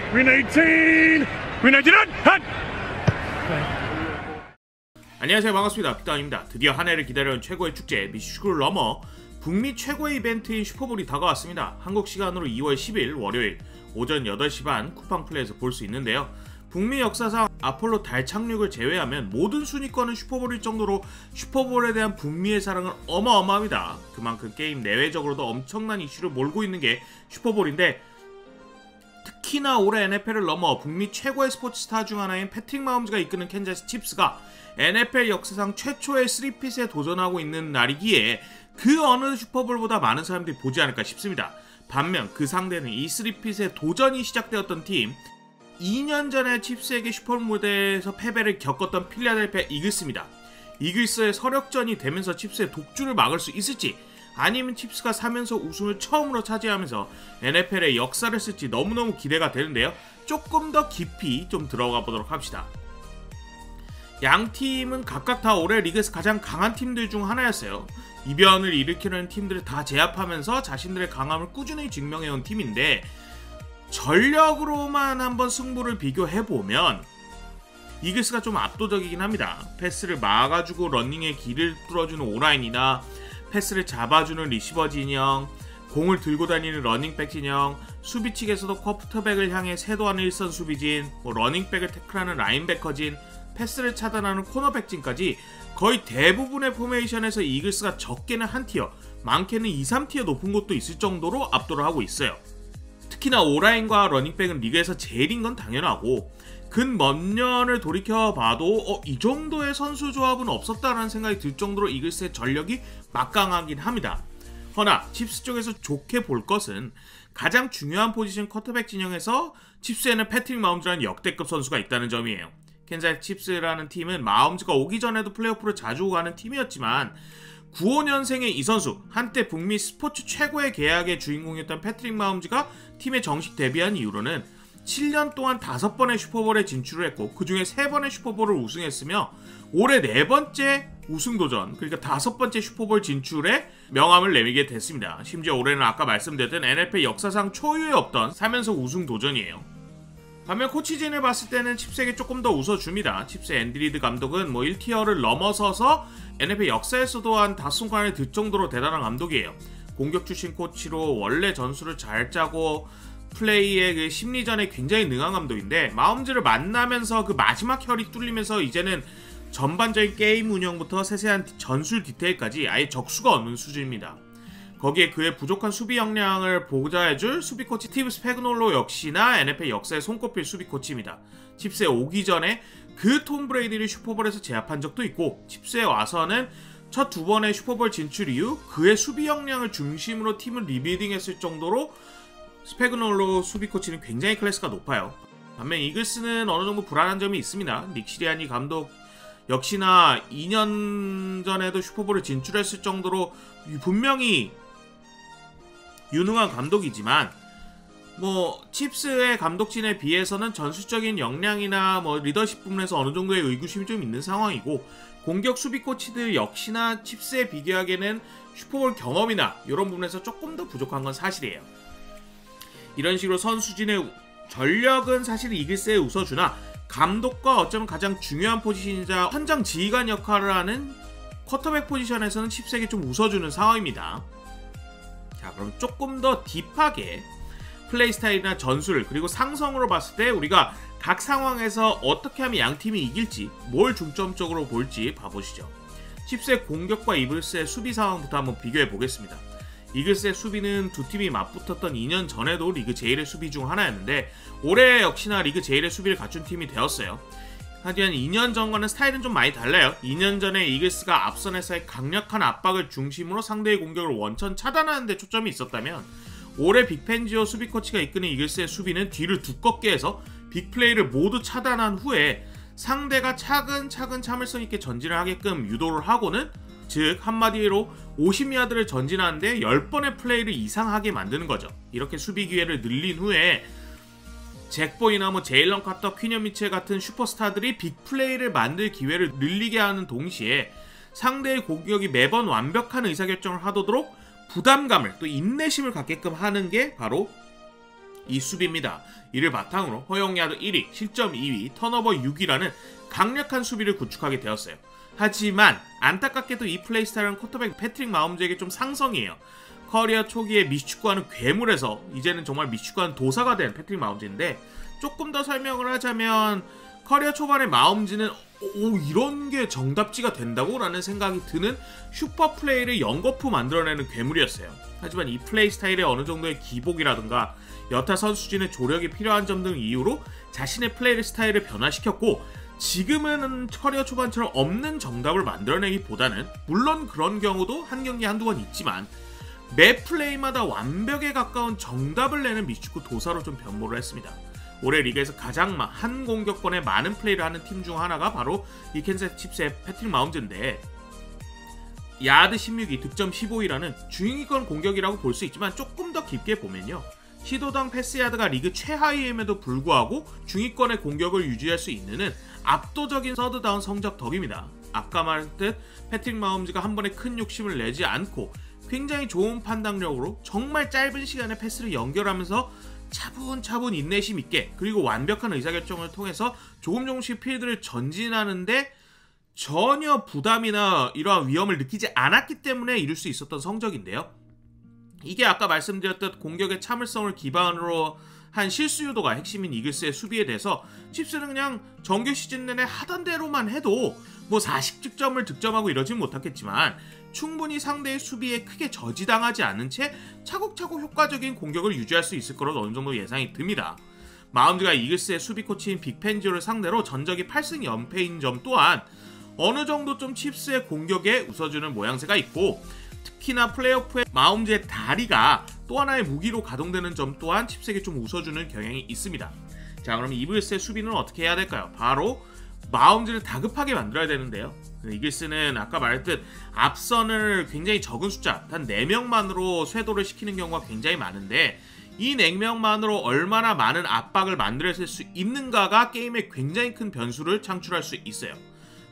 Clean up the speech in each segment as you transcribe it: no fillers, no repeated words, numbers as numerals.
Grenade team! Grenade 핫! 안녕하세요, 반갑습니다. 빅다운입니다. 드디어 한 해를 기다려온 최고의 축제 미슈크를 넘어 북미 최고의 이벤트인 슈퍼볼이 다가왔습니다. 한국 시간으로 2월 10일 월요일 오전 8시 반 쿠팡플레이에서 볼 수 있는데요. 북미 역사상 아폴로 달 착륙을 제외하면 모든 순위권은 슈퍼볼일 정도로 슈퍼볼에 대한 북미의 사랑은 어마어마합니다. 그만큼 게임 내외적으로도 엄청난 이슈를 몰고 있는 게 슈퍼볼인데, 특히나 올해 NFL을 넘어 북미 최고의 스포츠 스타 중 하나인 패트릭 마홈즈가 이끄는 캔자스 칩스가 NFL 역사상 최초의 3핏에 도전하고 있는 날이기에 그 어느 슈퍼볼보다 많은 사람들이 보지 않을까 싶습니다. 반면 그 상대는 이 3핏의 도전이 시작되었던 팀, 2년 전에 칩스에게 슈퍼볼 무대에서 패배를 겪었던 필라델피아 이글스입니다. 이글스의 서력전이 되면서 칩스의 독주를 막을 수 있을지, 아니면 칩스가 3연속 우승을 처음으로 차지하면서 NFL의 역사를 쓸지 너무너무 기대가 되는데요. 조금 더 깊이 좀 들어가 보도록 합시다. 양 팀은 각각 다 올해 리그에서 가장 강한 팀들 중 하나였어요. 이변을 일으키려는 팀들을 다 제압하면서 자신들의 강함을 꾸준히 증명해온 팀인데, 전력으로만 한번 승부를 비교해보면 이글스가 좀 압도적이긴 합니다. 패스를 막아주고 러닝의 길을 뚫어주는 오라인이나 패스를 잡아주는 리시버 진영, 공을 들고 다니는 러닝백 진영, 수비 측에서도 쿼터백을 향해 세도하는 일선 수비진, 러닝백을 태클하는 라인베커진, 패스를 차단하는 코너백진까지 거의 대부분의 포메이션에서 이글스가 적게는 한 티어, 많게는 2, 3티어 높은 곳도 있을 정도로 압도를 하고 있어요. 특히나 오라인과 러닝백은 리그에서 제일인 건 당연하고, 근 몇 년을 돌이켜봐도 이 정도의 선수 조합은 없었다라는 생각이 들 정도로 이글스의 전력이 막강하긴 합니다. 허나 칩스 쪽에서 좋게 볼 것은 가장 중요한 포지션 쿼터백 진영에서 칩스에는 패트릭 마홈즈라는 역대급 선수가 있다는 점이에요. 캔자스 칩스라는 팀은 마홈즈가 오기 전에도 플레이오프를 자주 가는 팀이었지만 95년생의 이 선수, 한때 북미 스포츠 최고의 계약의 주인공이었던 패트릭 마홈즈가 팀에 정식 데뷔한 이후로는 7년 동안 5번의 슈퍼볼에 진출을 했고, 그 중에 3번의 슈퍼볼을 우승했으며 올해 4번째 우승도전, 그러니까 5번째 슈퍼볼 진출에 명함을 내밀게 됐습니다. 심지어 올해는 아까 말씀드렸던 NFL 역사상 초유의 없던 3연속 우승도전이에요. 반면 코치진을 봤을 때는 칩스에게 조금 더 웃어줍니다. 칩스의 앤디 리드 감독은 1티어를 넘어서서 NFL 역사에서도 한 5손가락에 들 정도로 대단한 감독이에요. 공격 출신 코치로 원래 전술을 잘 짜고 플레이의 그 심리전에 굉장히 능한 감독인데, 마홈즈를 만나면서 그 마지막 혈이 뚫리면서 이제는 전반적인 게임 운영부터 세세한 전술 디테일까지 아예 적수가 없는 수준입니다. 거기에 그의 부족한 수비 역량을 보좌해줄 수비 코치 스티브 스패그놀로 역시나 NFL 역사의 손꼽힐 수비 코치입니다. 칩스에 오기 전에 그 톰 브레이디를 슈퍼볼에서 제압한 적도 있고, 칩스에 와서는 첫 2번의 슈퍼볼 진출 이후 그의 수비 역량을 중심으로 팀을 리빌딩했을 정도로 스패그놀로 수비 코치는 굉장히 클래스가 높아요. 반면 이글스는 어느 정도 불안한 점이 있습니다. 닉 시리아니 감독 역시나 2년 전에도 슈퍼볼을 진출했을 정도로 분명히 유능한 감독이지만, 칩스의 감독진에 비해서는 전술적인 역량이나 리더십 부분에서 어느 정도의 의구심이 좀 있는 상황이고, 공격 수비 코치들 역시나 칩스에 비교하기에는 슈퍼볼 경험이나 이런 부분에서 조금 더 부족한 건 사실이에요. 이런 식으로 선수진의 전력은 사실 이글스에 웃어주나, 감독과 어쩌면 가장 중요한 포지션이자 현장 지휘관 역할을 하는 쿼터백 포지션에서는 칩스에게 좀 웃어주는 상황입니다. 자, 그럼 조금 더 딥하게 플레이 스타일이나 전술, 그리고 상성으로 봤을 때 우리가 각 상황에서 어떻게 하면 양 팀이 이길지, 뭘 중점적으로 볼지 봐보시죠. 칩스의 공격과 이글스의 수비 상황부터 한번 비교해 보겠습니다. 이글스의 수비는 두 팀이 맞붙었던 2년 전에도 리그 제일의 수비 중 하나였는데, 올해 역시나 리그 제일의 수비를 갖춘 팀이 되었어요. 하지만 2년 전과는 스타일은 좀 많이 달라요. 2년 전에 이글스가 앞선에서의 강력한 압박을 중심으로 상대의 공격을 원천 차단하는 데 초점이 있었다면, 올해 빅펜지오 수비 코치가 이끄는 이글스의 수비는 뒤를 두껍게 해서 빅플레이를 모두 차단한 후에 상대가 차근차근 참을성 있게 전진을 하게끔 유도를 하고는, 즉 한마디로 50야드를 전진하는데 10번의 플레이를 이상하게 만드는 거죠. 이렇게 수비 기회를 늘린 후에 잭 보이나 제일런 카터, 퀴년 미첼 같은 슈퍼스타들이 빅플레이를 만들 기회를 늘리게 하는 동시에 상대의 공격이 매번 완벽한 의사결정을 하도록 부담감을, 또 인내심을 갖게끔 하는 게 바로 이 수비입니다. 이를 바탕으로 허용 야드 1위, 실점 2위, 턴오버 6위라는 강력한 수비를 구축하게 되었어요. 하지만 안타깝게도 이 플레이 스타일은 쿼터백 패트릭 마홈즈에게 좀 상성이에요. 커리어 초기에 미식축구하는 괴물에서 이제는 정말 미식축구하는 도사가 된 패트릭 마홈즈인데, 조금 더 설명을 하자면 커리어 초반에 마홈즈는 이런 게 정답지가 된다고? 라는 생각이 드는 슈퍼 플레이를 연거푸 만들어내는 괴물이었어요. 하지만 이 플레이 스타일에 어느 정도의 기복이라든가 여타 선수진의 조력이 필요한 점 등 이유로 자신의 플레이 스타일을 변화시켰고, 지금은 커리어 초반처럼 없는 정답을 만들어내기보다는, 물론 그런 경우도 한 경기 한두 번 있지만 매 플레이마다 완벽에 가까운 정답을 내는 미식축구 도사로 좀 변모를 했습니다. 올해 리그에서 가장 한 공격권에 많은 플레이를 하는 팀 중 하나가 바로 이 캔자스 칩스의 패트릭 마홈즈인데, 야드 16위, 득점 15위라는 중위권 공격이라고 볼 수 있지만 조금 더 깊게 보면요, 시도당 패스 야드가 리그 최하위임에도 불구하고 중위권의 공격을 유지할 수 있는 압도적인 서드다운 성적 덕입니다. 아까 말했듯 패트릭 마홈즈가 한 번에 큰 욕심을 내지 않고 굉장히 좋은 판단력으로 정말 짧은 시간에 패스를 연결하면서 차분차분 인내심 있게, 그리고 완벽한 의사결정을 통해서 조금씩 필드를 전진하는데 전혀 부담이나 이러한 위험을 느끼지 않았기 때문에 이룰 수 있었던 성적인데요. 이게 아까 말씀드렸던 공격의 참을성을 기반으로 한 실수 유도가 핵심인 이글스의 수비에 대해서 칩스는 그냥 정규 시즌 내내 하던 대로만 해도 뭐 40득점을 득점하고 이러진 못하겠지만 충분히 상대의 수비에 크게 저지당하지 않은 채 차곡차곡 효과적인 공격을 유지할 수 있을 거로 어느 정도 예상이 듭니다. 마운드가 이글스의 수비 코치인 빅펜지오를 상대로 전적이 8승 연패인 점 또한 어느 정도 좀 칩스의 공격에 웃어주는 모양새가 있고, 특히나 플레이오프에 마홈즈의 다리가 또 하나의 무기로 가동되는 점 또한 칩스에게 좀 웃어주는 경향이 있습니다. 자, 그럼 이글스의 수비는 어떻게 해야 될까요? 바로 마홈즈를 다급하게 만들어야 되는데요. 이글스는 아까 말했듯 앞선을 굉장히 적은 숫자, 단 4명만으로 쇄도를 시키는 경우가 굉장히 많은데, 이 4명만으로 얼마나 많은 압박을 만들어낼 수 있는가가 게임에 굉장히 큰 변수를 창출할 수 있어요.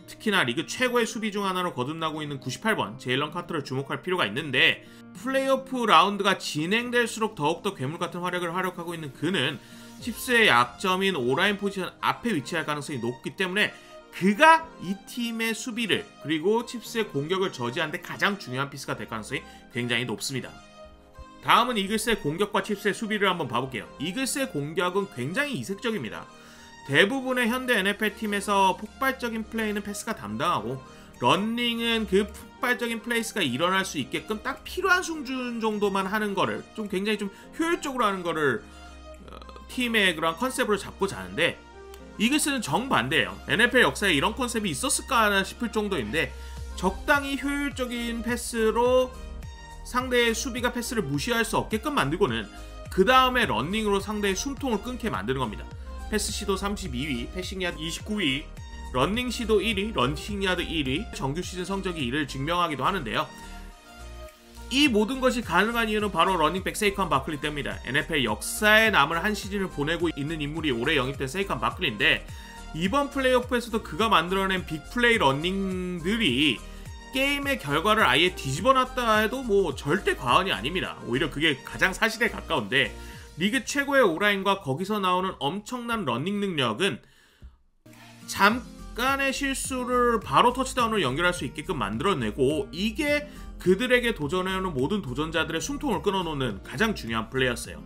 특히나 리그 최고의 수비 중 하나로 거듭나고 있는 98번 제일런 카터를 주목할 필요가 있는데, 플레이오프 라운드가 진행될수록 더욱더 괴물같은 활약을 활약하고 있는 그는 칩스의 약점인 오라인 포지션 앞에 위치할 가능성이 높기 때문에 그가 이 팀의 수비를, 그리고 칩스의 공격을 저지하는 데 가장 중요한 피스가 될 가능성이 굉장히 높습니다. 다음은 이글스의 공격과 칩스의 수비를 한번 봐볼게요. 이글스의 공격은 굉장히 이색적입니다. 대부분의 현대 NFL 팀에서 폭발적인 플레이는 패스가 담당하고, 런닝은 그 폭발적인 플레이스가 일어날 수 있게끔 딱 필요한 수준 정도만 하는 거를 좀 굉장히 좀 효율적으로 하는 거를 팀의 그런 컨셉으로 잡고 자는데, 이글스는 정반대예요. NFL 역사에 이런 컨셉이 있었을까 싶을 정도인데, 적당히 효율적인 패스로 상대의 수비가 패스를 무시할 수 없게끔 만들고는 그 다음에 런닝으로 상대의 숨통을 끊게 만드는 겁니다. 패스 시도 32위, 패싱 야드 29위, 런닝 시도 1위, 런닝 야드 1위, 정규 시즌 성적이 이를 증명하기도 하는데요. 이 모든 것이 가능한 이유는 바로 러닝백 세이컨 바클리 때문입니다. NFL 역사에 남을 한 시즌을 보내고 있는 인물이 올해 영입된 세이컨 바클리인데, 이번 플레이오프에서도 그가 만들어낸 빅플레이 런닝들이 게임의 결과를 아예 뒤집어놨다 해도 뭐 절대 과언이 아닙니다. 오히려 그게 가장 사실에 가까운데, 리그 최고의 오라인과 거기서 나오는 엄청난 러닝 능력은 잠깐의 실수를 바로 터치다운으로 연결할 수 있게끔 만들어내고, 이게 그들에게 도전해오는 모든 도전자들의 숨통을 끊어놓는 가장 중요한 플레이였어요.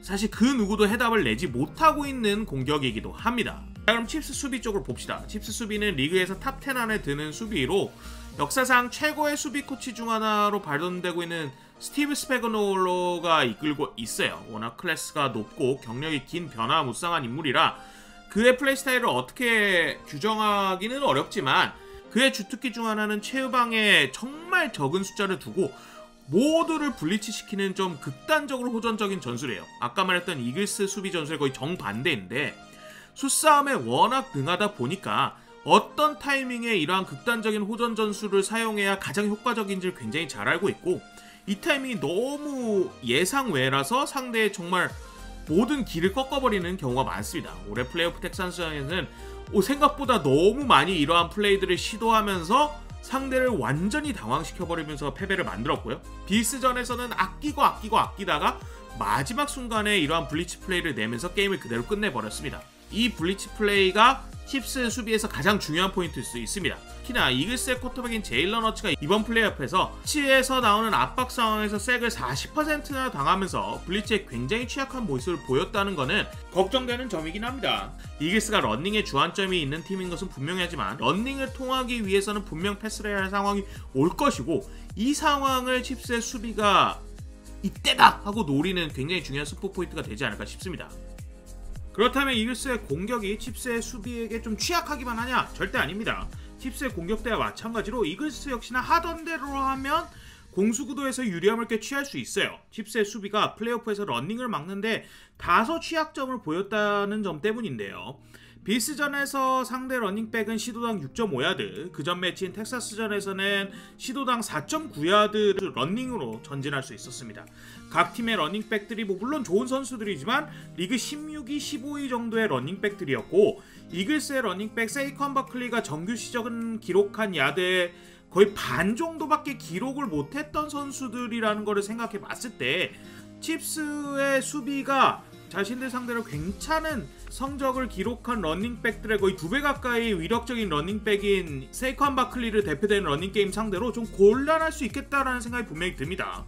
사실 그 누구도 해답을 내지 못하고 있는 공격이기도 합니다. 자, 그럼 칩스 수비 쪽으로 봅시다. 칩스 수비는 리그에서 탑 10 안에 드는 수비로 역사상 최고의 수비 코치 중 하나로 발돋되고 있는 스티브 스패그놀로가 이끌고 있어요. 워낙 클래스가 높고 경력이 긴 변화무쌍한 인물이라 그의 플레이 스타일을 어떻게 규정하기는 어렵지만, 그의 주특기 중 하나는 최후방에 정말 적은 숫자를 두고 모두를 블리츠시키는 좀 극단적으로 호전적인 전술이에요. 아까 말했던 이글스 수비 전술의 거의 정반대인데, 수싸움에 워낙 능하다 보니까 어떤 타이밍에 이러한 극단적인 호전 전술을 사용해야 가장 효과적인지를 굉장히 잘 알고 있고, 이 타이밍이 너무 예상 외라서 상대의 정말 모든 길을 꺾어버리는 경우가 많습니다. 올해 플레이오프 텍산스전에는 생각보다 너무 많이 이러한 플레이들을 시도하면서 상대를 완전히 당황시켜버리면서 패배를 만들었고요. 빌스전에서는 아끼다가 마지막 순간에 이러한 블리츠 플레이를 내면서 게임을 그대로 끝내버렸습니다. 이 블리츠 플레이가 칩스 수비에서 가장 중요한 포인트일 수 있습니다. 특히나 이글스의 쿼터백인 제일런 허츠가 이번 플레이오프에서 치에서 나오는 압박 상황에서 색을 40%나 당하면서 블리츠에 굉장히 취약한 모습을 보였다는 것은 걱정되는 점이긴 합니다. 이글스가 러닝에 주안점이 있는 팀인 것은 분명하지만 러닝을 통하기 위해서는 분명 패스를 해야 할 상황이 올 것이고, 이 상황을 칩스의 수비가 이때다 하고 노리는 굉장히 중요한 스포 포인트가 되지 않을까 싶습니다. 그렇다면 이글스의 공격이 칩스의 수비에게 좀 취약하기만 하냐? 절대 아닙니다. 칩스의 공격 때와 마찬가지로 이글스 역시나 하던 대로 하면 공수구도에서 유리함을 꽤 취할 수 있어요. 칩스의 수비가 플레이오프에서 러닝을 막는데 다소 취약점을 보였다는 점 때문인데요. 비스전에서 상대 러닝백은 시도당 6.5야드, 그전 매치인 텍사스전에서는 시도당 4.9야드를 러닝으로 전진할 수 있었습니다. 각 팀의 러닝백들이 물론 좋은 선수들이지만 리그 16위, 15위 정도의 러닝백들이었고, 이글스의 러닝백 세이컨 버클리가 정규 시즌 기록한 야드의 거의 반 정도밖에 기록을 못했던 선수들이라는 것을 생각해 봤을 때 칩스의 수비가 자신들 상대로 괜찮은 성적을 기록한 러닝백들의 거의 2배 가까이 위력적인 러닝백인 세이컨 바클리를 대표되는 러닝게임 상대로 좀 곤란할 수 있겠다라는 생각이 분명히 듭니다.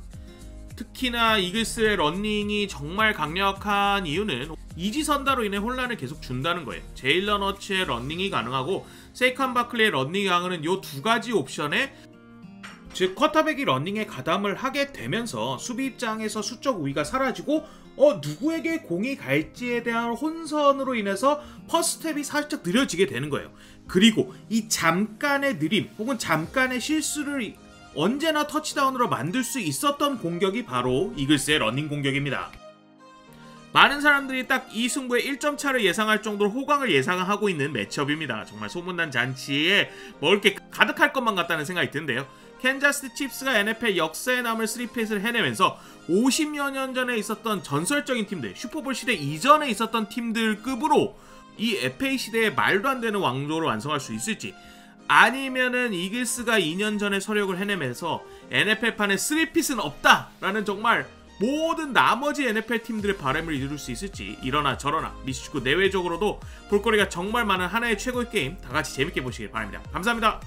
특히나 이글스의 러닝이 정말 강력한 이유는 이지선다로 인해 혼란을 계속 준다는 거예요. 제일런 허츠의 러닝이 가능하고 세이컨 바클리의 러닝이 가능한 이 두 가지 옵션에, 즉 쿼터백이 러닝에 가담을 하게 되면서 수비 입장에서 수적 우위가 사라지고 누구에게 공이 갈지에 대한 혼선으로 인해서 퍼스트텝이 살짝 느려지게 되는 거예요. 그리고 이 잠깐의 느림 혹은 잠깐의 실수를 언제나 터치다운으로 만들 수 있었던 공격이 바로 이글스의 러닝 공격입니다. 많은 사람들이 딱 이 승부에 1점 차를 예상할 정도로 호강을 예상하고 있는 매치업입니다. 정말 소문난 잔치에 먹을 게 가득할 것만 같다는 생각이 드는데요. 캔자스 칩스가 NFL 역사에 남을 3핏을 해내면서 50여 년 전에 있었던 전설적인 팀들, 슈퍼볼 시대 이전에 있었던 팀들급으로 이 FA 시대의 말도 안 되는 왕조를 완성할 수 있을지, 아니면은 이글스가 2년 전에 서력을 해내면서 NFL판에 3핏은 없다라는 정말 모든 나머지 NFL 팀들의 바람을 이룰 수 있을지, 이러나 저러나 미식축구 내외적으로도 볼거리가 정말 많은 하나의 최고의 게임 다같이 재밌게 보시길 바랍니다. 감사합니다.